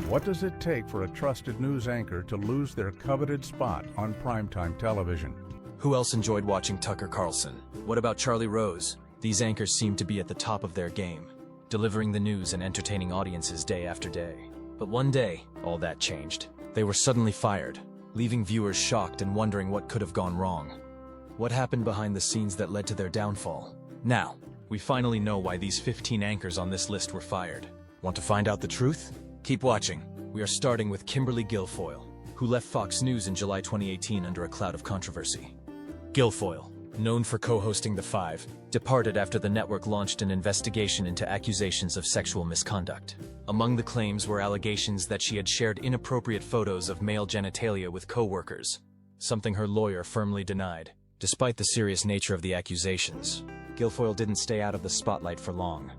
What does it take for a trusted news anchor to lose their coveted spot on primetime television? Who else enjoyed watching Tucker Carlson? What about Charlie Rose? These anchors seem to be at the top of their game, delivering the news and entertaining audiences day after day. But one day, all that changed. They were suddenly fired, leaving viewers shocked and wondering what could have gone wrong. What happened behind the scenes that led to their downfall? Now, we finally know why these 15 anchors on this list were fired. Want to find out the truth? Keep watching. We are starting with Kimberly Guilfoyle, who left Fox News in July 2018 under a cloud of controversy. Guilfoyle, known for co-hosting The Five, departed after the network launched an investigation into accusations of sexual misconduct. Among the claims were allegations that she had shared inappropriate photos of male genitalia with co-workers, something her lawyer firmly denied. Despite the serious nature of the accusations, Guilfoyle didn't stay out of the spotlight for long.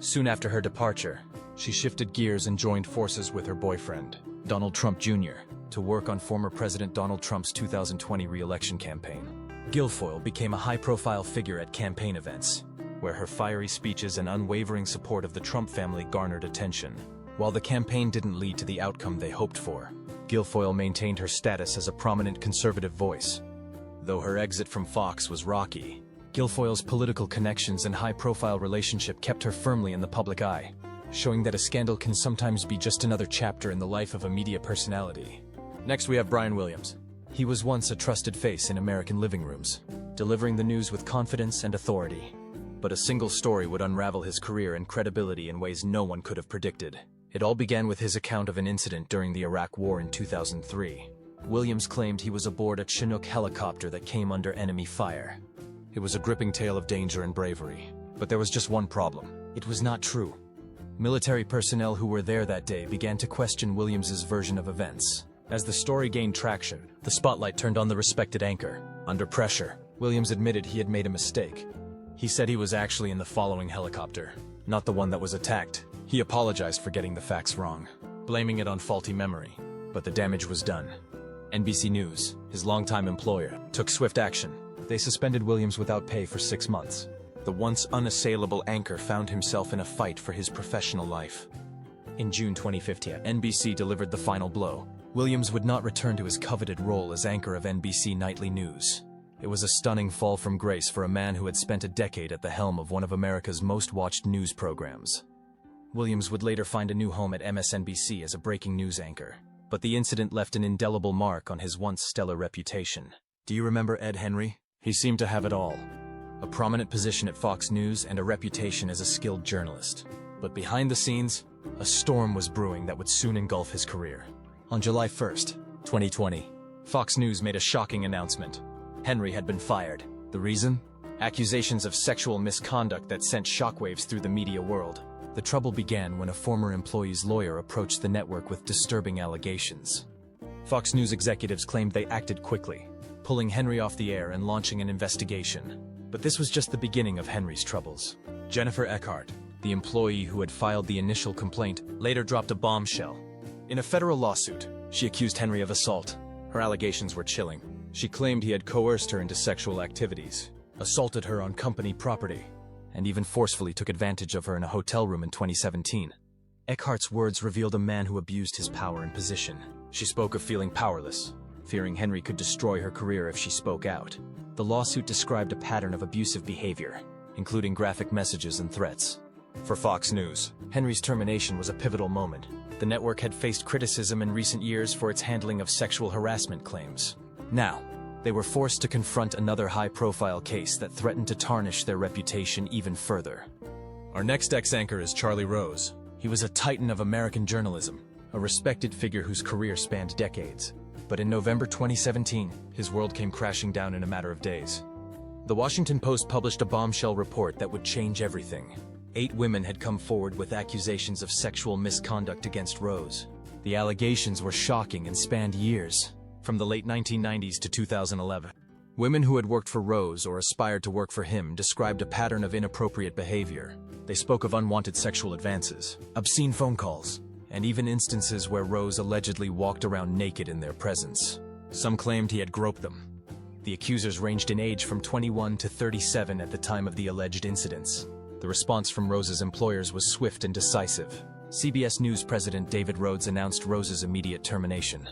Soon after her departure, she shifted gears and joined forces with her boyfriend, Donald Trump Jr., to work on former President Donald Trump's 2020 re-election campaign. Guilfoyle became a high-profile figure at campaign events, where her fiery speeches and unwavering support of the Trump family garnered attention. While the campaign didn't lead to the outcome they hoped for, Guilfoyle maintained her status as a prominent conservative voice. Though her exit from Fox was rocky, Guilfoyle's political connections and high-profile relationship kept her firmly in the public eye, showing that a scandal can sometimes be just another chapter in the life of a media personality. Next we have Brian Williams. He was once a trusted face in American living rooms, delivering the news with confidence and authority. But a single story would unravel his career and credibility in ways no one could have predicted. It all began with his account of an incident during the Iraq War in 2003. Williams claimed he was aboard a Chinook helicopter that came under enemy fire. It was a gripping tale of danger and bravery. But there was just one problem. It was not true. Military personnel who were there that day began to question Williams's version of events. As the story gained traction, the spotlight turned on the respected anchor. Under pressure, Williams admitted he had made a mistake. He said he was actually in the following helicopter, not the one that was attacked. He apologized for getting the facts wrong, blaming it on faulty memory. But the damage was done. NBC News, his longtime employer, took swift action. They suspended Williams without pay for 6 months. The once unassailable anchor found himself in a fight for his professional life. In June 2015, NBC delivered the final blow. Williams would not return to his coveted role as anchor of NBC Nightly News. It was a stunning fall from grace for a man who had spent a decade at the helm of one of America's most watched news programs. Williams would later find a new home at MSNBC as a breaking news anchor. But the incident left an indelible mark on his once stellar reputation. Do you remember Ed Henry? He seemed to have it all. A prominent position at Fox News and a reputation as a skilled journalist. But behind the scenes, a storm was brewing that would soon engulf his career. On July 1st, 2020, Fox News made a shocking announcement. Henry had been fired. The reason? Accusations of sexual misconduct that sent shockwaves through the media world. The trouble began when a former employee's lawyer approached the network with disturbing allegations. Fox News executives claimed they acted quickly, pulling Henry off the air and launching an investigation. But this was just the beginning of Henry's troubles. Jennifer Eckhart, the employee who had filed the initial complaint, later dropped a bombshell. In a federal lawsuit, she accused Henry of assault. Her allegations were chilling. She claimed he had coerced her into sexual activities, assaulted her on company property, and even forcefully took advantage of her in a hotel room in 2017. Eckhart's words revealed a man who abused his power and position. She spoke of feeling powerless, fearing Henry could destroy her career if she spoke out. The lawsuit described a pattern of abusive behavior, including graphic messages and threats. For Fox News, Henry's termination was a pivotal moment. The network had faced criticism in recent years for its handling of sexual harassment claims. Now, they were forced to confront another high-profile case that threatened to tarnish their reputation even further. Our next ex-anchor is Charlie Rose. He was a titan of American journalism, a respected figure whose career spanned decades. But in November 2017, his world came crashing down in a matter of days. The Washington Post published a bombshell report that would change everything. 8 women had come forward with accusations of sexual misconduct against Rose. The allegations were shocking and spanned years, from the late 1990s to 2011. Women who had worked for Rose or aspired to work for him described a pattern of inappropriate behavior. They spoke of unwanted sexual advances, obscene phone calls, and even instances where Rose allegedly walked around naked in their presence. Some claimed he had groped them. The accusers ranged in age from 21 to 37 at the time of the alleged incidents. The response from Rose's employers was swift and decisive. CBS News President David Rhodes announced Rose's immediate termination.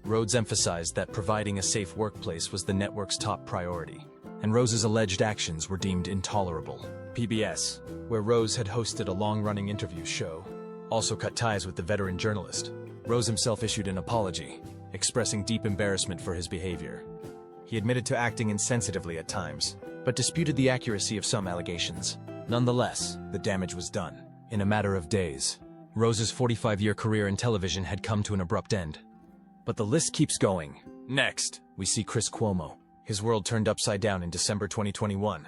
Rhodes emphasized that providing a safe workplace was the network's top priority, and Rose's alleged actions were deemed intolerable. PBS, where Rose had hosted a long-running interview show, also cut ties with the veteran journalist. Rose himself issued an apology, expressing deep embarrassment for his behavior. He admitted to acting insensitively at times, but disputed the accuracy of some allegations. Nonetheless, the damage was done. In a matter of days, Rose's 45-year career in television had come to an abrupt end. But the list keeps going. Next, we see Chris Cuomo. His world turned upside down in December 2021.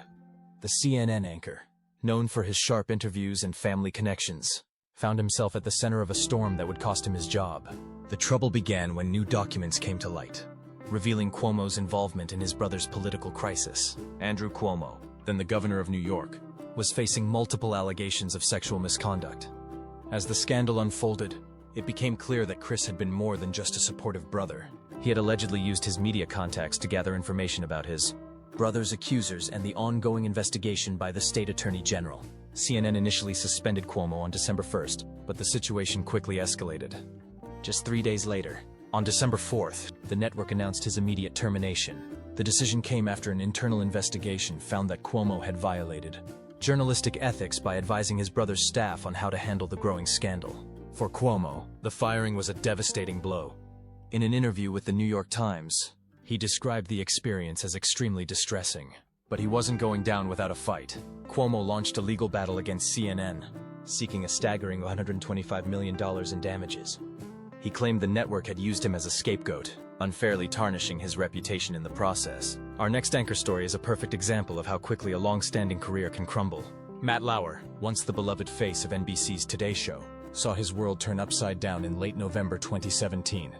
The CNN anchor, known for his sharp interviews and family connections, found himself at the center of a storm that would cost him his job. The trouble began when new documents came to light, revealing Cuomo's involvement in his brother's political crisis. Andrew Cuomo, then the governor of New York, was facing multiple allegations of sexual misconduct. As the scandal unfolded, it became clear that Chris had been more than just a supportive brother. He had allegedly used his media contacts to gather information about his brother's accusers and the ongoing investigation by the state attorney general. CNN initially suspended Cuomo on December 1st, but the situation quickly escalated. Just 3 days later, on December 4th, the network announced his immediate termination. The decision came after an internal investigation found that Cuomo had violated journalistic ethics by advising his brother's staff on how to handle the growing scandal. For Cuomo, the firing was a devastating blow. In an interview with the New York Times, he described the experience as extremely distressing. But he wasn't going down without a fight. Cuomo launched a legal battle against CNN, seeking a staggering $125 million in damages. He claimed the network had used him as a scapegoat, unfairly tarnishing his reputation in the process. Our next anchor story is a perfect example of how quickly a long-standing career can crumble. Matt Lauer, once the beloved face of NBC's Today Show, saw his world turn upside down in late November 2017.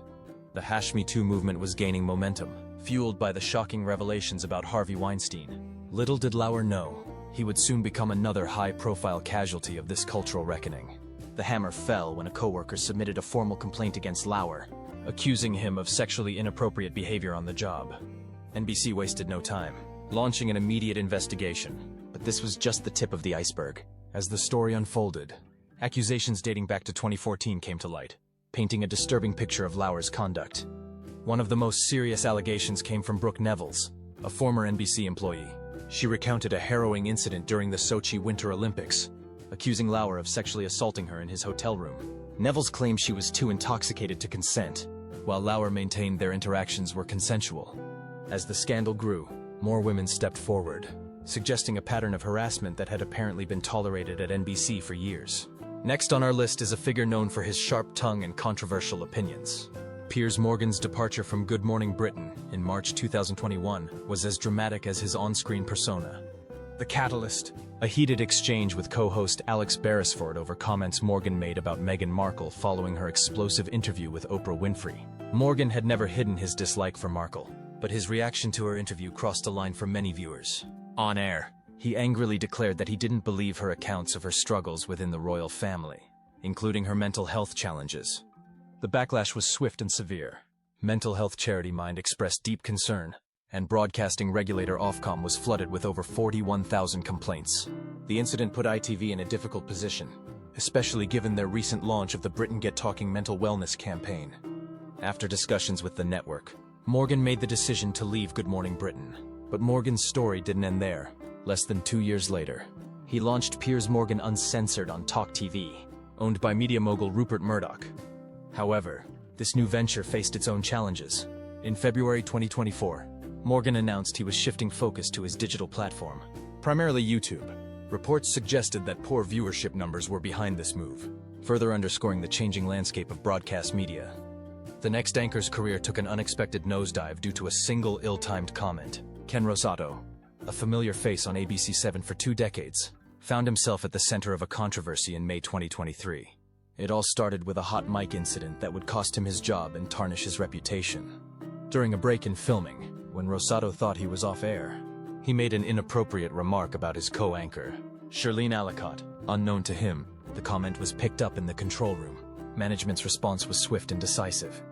The #MeToo movement was gaining momentum, fueled by the shocking revelations about Harvey Weinstein. Little did Lauer know, he would soon become another high-profile casualty of this cultural reckoning. The hammer fell when a coworker submitted a formal complaint against Lauer, accusing him of sexually inappropriate behavior on the job. NBC wasted no time, launching an immediate investigation. But this was just the tip of the iceberg. As the story unfolded, accusations dating back to 2014 came to light, painting a disturbing picture of Lauer's conduct. One of the most serious allegations came from Brooke Nevels, a former NBC employee. She recounted a harrowing incident during the Sochi Winter Olympics, accusing Lauer of sexually assaulting her in his hotel room. Nevels claimed she was too intoxicated to consent, while Lauer maintained their interactions were consensual. As the scandal grew, more women stepped forward, suggesting a pattern of harassment that had apparently been tolerated at NBC for years. Next on our list is a figure known for his sharp tongue and controversial opinions. Piers Morgan's departure from Good Morning Britain in March 2021 was as dramatic as his on-screen persona. The catalyst, a heated exchange with co-host Alex Beresford over comments Morgan made about Meghan Markle following her explosive interview with Oprah Winfrey. Morgan had never hidden his dislike for Markle, but his reaction to her interview crossed a line for many viewers. On air, he angrily declared that he didn't believe her accounts of her struggles within the royal family, including her mental health challenges. The backlash was swift and severe. Mental health charity Mind expressed deep concern, and broadcasting regulator Ofcom was flooded with over 41,000 complaints. The incident put ITV in a difficult position, especially given their recent launch of the Britain Get Talking mental wellness campaign. After discussions with the network, Morgan made the decision to leave Good Morning Britain. But Morgan's story didn't end there. Less than 2 years later, he launched Piers Morgan Uncensored on Talk TV, owned by media mogul Rupert Murdoch. However, this new venture faced its own challenges. In February 2024, Morgan announced he was shifting focus to his digital platform, primarily YouTube. Reports suggested that poor viewership numbers were behind this move, further underscoring the changing landscape of broadcast media. The next anchor's career took an unexpected nosedive due to a single ill-timed comment. Ken Rosato, a familiar face on ABC7 for 2 decades, found himself at the center of a controversy in May 2023. It all started with a hot mic incident that would cost him his job and tarnish his reputation. During a break in filming, when Rosato thought he was off air, he made an inappropriate remark about his co-anchor, Shirlene Alicott. Unknown to him, the comment was picked up in the control room. Management's response was swift and decisive.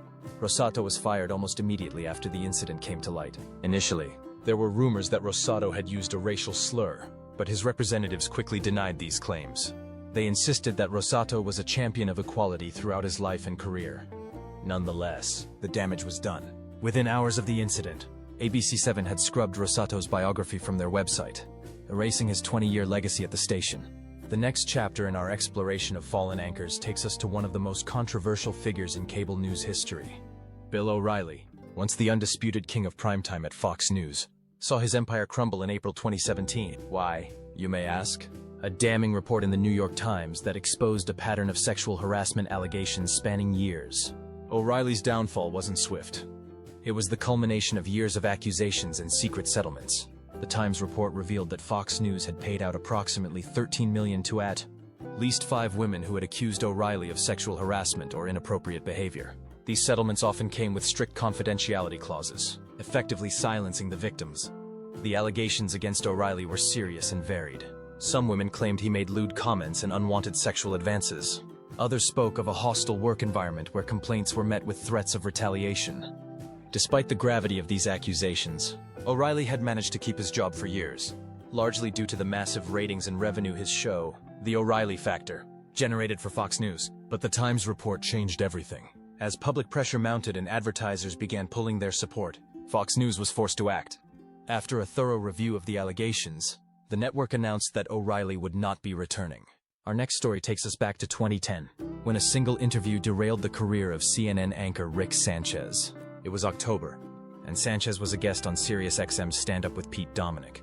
Rosato was fired almost immediately after the incident came to light. Initially, there were rumors that Rosato had used a racial slur, but his representatives quickly denied these claims. They insisted that Rosato was a champion of equality throughout his life and career. Nonetheless, the damage was done. Within hours of the incident, ABC7 had scrubbed Rosato's biography from their website, erasing his 20-year legacy at the station. The next chapter in our exploration of fallen anchors takes us to one of the most controversial figures in cable news history. Bill O'Reilly, once the undisputed king of primetime at Fox News, saw his empire crumble in April 2017. Why, you may ask? A damning report in the New York Times that exposed a pattern of sexual harassment allegations spanning years. O'Reilly's downfall wasn't swift. It was the culmination of years of accusations and secret settlements. The Times report revealed that Fox News had paid out approximately $13 million to at least 5 women who had accused O'Reilly of sexual harassment or inappropriate behavior. These settlements often came with strict confidentiality clauses, effectively silencing the victims. The allegations against O'Reilly were serious and varied. Some women claimed he made lewd comments and unwanted sexual advances. Others spoke of a hostile work environment where complaints were met with threats of retaliation. Despite the gravity of these accusations, O'Reilly had managed to keep his job for years, largely due to the massive ratings and revenue his show, The O'Reilly Factor, generated for Fox News. But the Times report changed everything. As public pressure mounted and advertisers began pulling their support, Fox News was forced to act. After a thorough review of the allegations, the network announced that O'Reilly would not be returning. Our next story takes us back to 2010, when a single interview derailed the career of CNN anchor Rick Sanchez. It was October, and Sanchez was a guest on SiriusXM's Stand Up with Pete Dominic.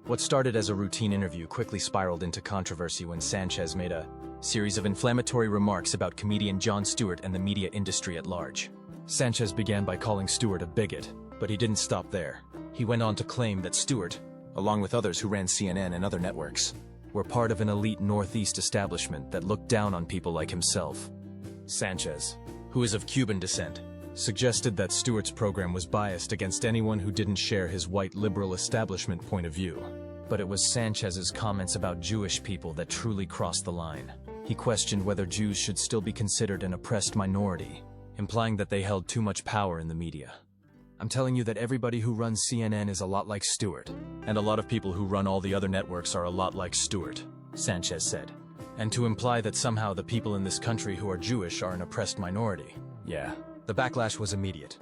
What started as a routine interview quickly spiraled into controversy when Sanchez made a series of inflammatory remarks about comedian Jon Stewart and the media industry at large. Sanchez began by calling Stewart a bigot, but he didn't stop there. He went on to claim that Stewart, along with others who ran CNN and other networks, were part of an elite Northeast establishment that looked down on people like himself. Sanchez, who is of Cuban descent, suggested that Stewart's program was biased against anyone who didn't share his white liberal establishment point of view. But it was Sanchez's comments about Jewish people that truly crossed the line. He questioned whether Jews should still be considered an oppressed minority, implying that they held too much power in the media. I'm telling you that everybody who runs CNN is a lot like Stewart, and a lot of people who run all the other networks are a lot like Stewart, Sanchez said. And to imply that somehow the people in this country who are Jewish are an oppressed minority. Yeah, the backlash was immediate.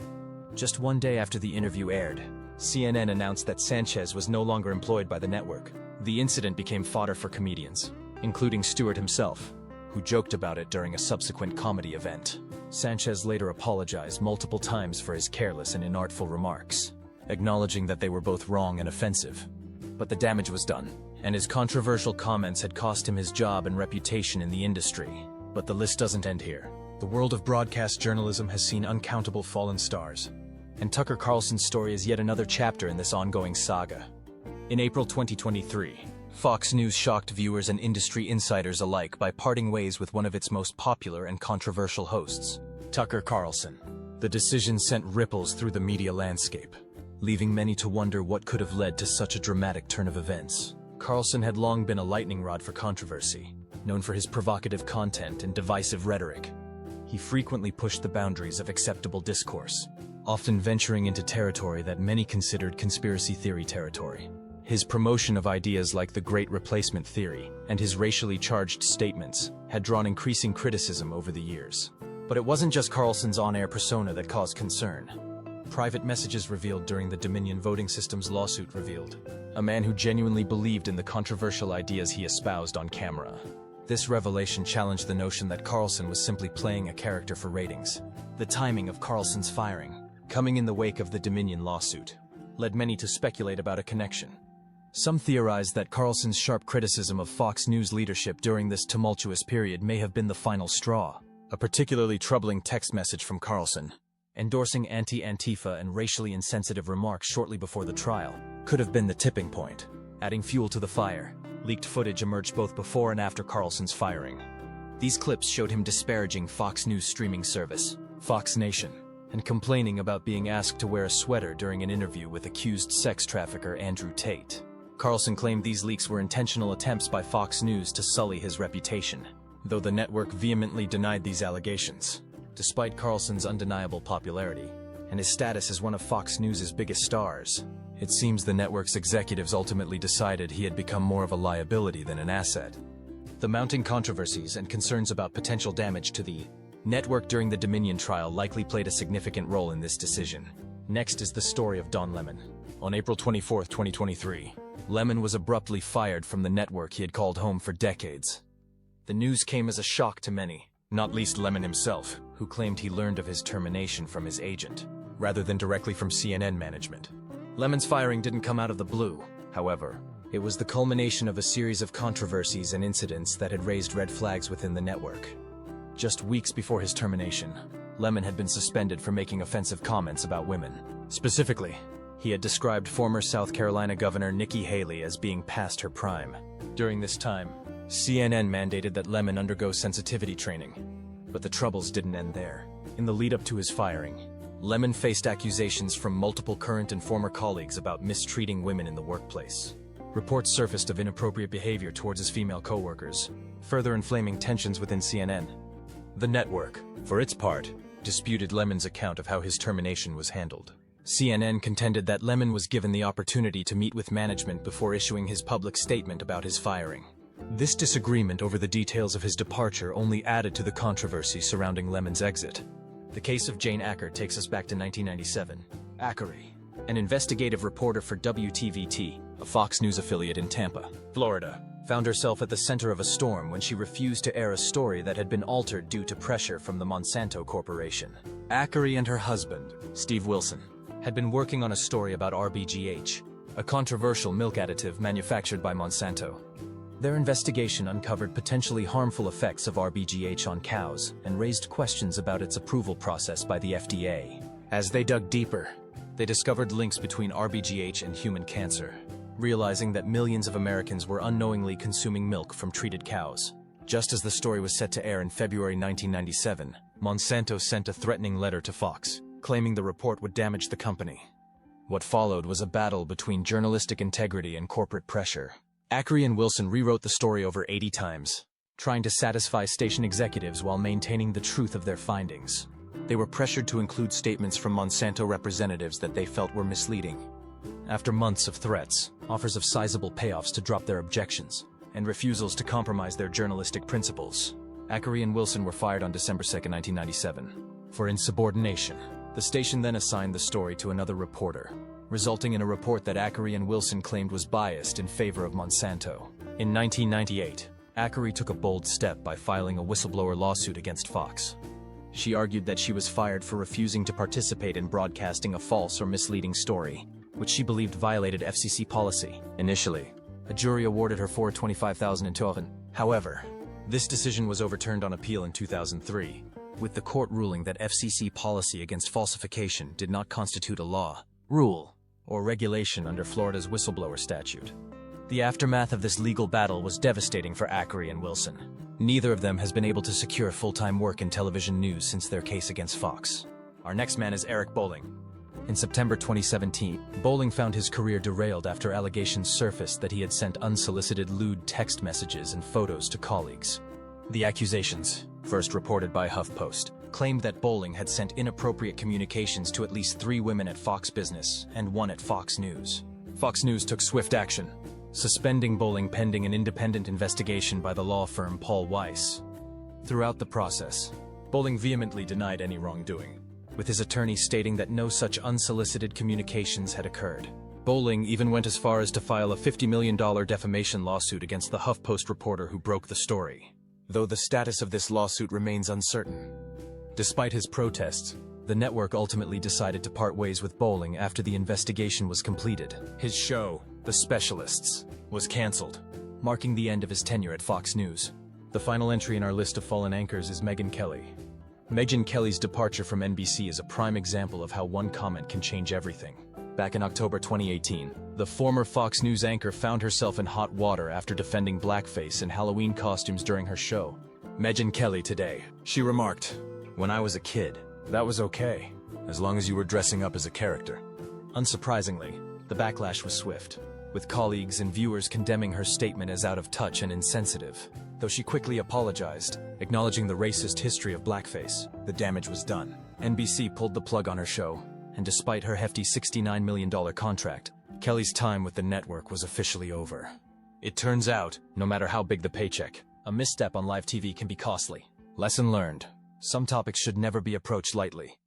Just one day after the interview aired, CNN announced that Sanchez was no longer employed by the network. The incident became fodder for comedians, including Stewart himself, who joked about it during a subsequent comedy event. Sanchez later apologized multiple times for his careless and inartful remarks, acknowledging that they were both wrong and offensive. But the damage was done, and his controversial comments had cost him his job and reputation in the industry. But the list doesn't end here. The world of broadcast journalism has seen uncountable fallen stars, and Tucker Carlson's story is yet another chapter in this ongoing saga. In April 2023, Fox News shocked viewers and industry insiders alike by parting ways with one of its most popular and controversial hosts, Tucker Carlson. The decision sent ripples through the media landscape, leaving many to wonder what could have led to such a dramatic turn of events. Carlson had long been a lightning rod for controversy, known for his provocative content and divisive rhetoric. He frequently pushed the boundaries of acceptable discourse, often venturing into territory that many considered conspiracy theory territory. His promotion of ideas like the Great Replacement Theory and his racially charged statements had drawn increasing criticism over the years. But it wasn't just Carlson's on-air persona that caused concern. Private messages revealed during the Dominion voting systems lawsuit revealed a man who genuinely believed in the controversial ideas he espoused on camera. This revelation challenged the notion that Carlson was simply playing a character for ratings. The timing of Carlson's firing, coming in the wake of the Dominion lawsuit, led many to speculate about a connection. Some theorized that Carlson's sharp criticism of Fox News leadership during this tumultuous period may have been the final straw. A particularly troubling text message from Carlson, endorsing anti-Antifa and racially insensitive remarks shortly before the trial, could have been the tipping point. Adding fuel to the fire, leaked footage emerged both before and after Carlson's firing. These clips showed him disparaging Fox News streaming service, Fox Nation, and complaining about being asked to wear a sweater during an interview with accused sex trafficker Andrew Tate. Carlson claimed these leaks were intentional attempts by Fox News to sully his reputation, though the network vehemently denied these allegations. Despite Carlson's undeniable popularity and his status as one of Fox News' biggest stars, it seems the network's executives ultimately decided he had become more of a liability than an asset. The mounting controversies and concerns about potential damage to the network during the Dominion trial likely played a significant role in this decision. Next is the story of Don Lemon. On April 24, 2023, Lemon was abruptly fired from the network he had called home for decades. The news came as a shock to many, not least Lemon himself, who claimed he learned of his termination from his agent, rather than directly from CNN management. Lemon's firing didn't come out of the blue, however. It was the culmination of a series of controversies and incidents that had raised red flags within the network. Just weeks before his termination, Lemon had been suspended for making offensive comments about women. Specifically, he had described former South Carolina Governor Nikki Haley as being past her prime. During this time, CNN mandated that Lemon undergo sensitivity training. But the troubles didn't end there. In the lead-up to his firing, Lemon faced accusations from multiple current and former colleagues about mistreating women in the workplace. Reports surfaced of inappropriate behavior towards his female co-workers, further inflaming tensions within CNN. The network, for its part, disputed Lemon's account of how his termination was handled. CNN contended that Lemon was given the opportunity to meet with management before issuing his public statement about his firing. This disagreement over the details of his departure only added to the controversy surrounding Lemon's exit. The case of Jane Acker takes us back to 1997. Ackery, an investigative reporter for WTVT, a Fox News affiliate in Tampa, Florida, found herself at the center of a storm when she refused to air a story that had been altered due to pressure from the Monsanto Corporation. Ackery and her husband, Steve Wilson, had been working on a story about RBGH, a controversial milk additive manufactured by Monsanto. Their investigation uncovered potentially harmful effects of RBGH on cows and raised questions about its approval process by the FDA. As they dug deeper, they discovered links between RBGH and human cancer, realizing that millions of Americans were unknowingly consuming milk from treated cows. Just as the story was set to air in February 1997, Monsanto sent a threatening letter to Fox, claiming the report would damage the company. What followed was a battle between journalistic integrity and corporate pressure. Ackery and Wilson rewrote the story over 80 times, trying to satisfy station executives while maintaining the truth of their findings. They were pressured to include statements from Monsanto representatives that they felt were misleading. After months of threats, offers of sizable payoffs to drop their objections, and refusals to compromise their journalistic principles, Ackery and Wilson were fired on December 2, 1997. For insubordination, the station then assigned the story to another reporter, resulting in a report that Ackery and Wilson claimed was biased in favor of Monsanto. In 1998, Ackery took a bold step by filing a whistleblower lawsuit against Fox. She argued that she was fired for refusing to participate in broadcasting a false or misleading story, which she believed violated FCC policy. Initially, a jury awarded her $425,000 in total. However, this decision was overturned on appeal in 2003, with the court ruling that FCC policy against falsification did not constitute a law, rule, or regulation under Florida's whistleblower statute. The aftermath of this legal battle was devastating for Ackery and Wilson. Neither of them has been able to secure full-time work in television news since their case against Fox. Our next man is Eric Bolling. In September 2017, Bolling found his career derailed after allegations surfaced that he had sent unsolicited lewd text messages and photos to colleagues. The accusations, first reported by HuffPost, claimed that Bolling had sent inappropriate communications to at least 3 women at Fox Business and 1 at Fox News. Fox News took swift action, suspending Bolling pending an independent investigation by the law firm Paul Weiss. Throughout the process, Bolling vehemently denied any wrongdoing, with his attorney stating that no such unsolicited communications had occurred. Bolling even went as far as to file a $50 million defamation lawsuit against the HuffPost reporter who broke the story, though the status of this lawsuit remains uncertain. Despite his protests, the network ultimately decided to part ways with Bolling after the investigation was completed. His show, The Specialists, was canceled, marking the end of his tenure at Fox News. The final entry in our list of fallen anchors is Megyn Kelly. Megyn Kelly's departure from NBC is a prime example of how one comment can change everything. Back in October 2018, the former Fox News anchor found herself in hot water after defending blackface in Halloween costumes during her show. Megyn Kelly today. She remarked, "When I was a kid, that was okay, as long as you were dressing up as a character." Unsurprisingly, the backlash was swift, with colleagues and viewers condemning her statement as out of touch and insensitive. Though she quickly apologized, acknowledging the racist history of blackface, the damage was done. NBC pulled the plug on her show, and despite her hefty $69 million contract, Kelly's time with the network was officially over. It turns out, no matter how big the paycheck, A misstep on live TV can be costly. Lesson learned. Some topics should never be approached lightly.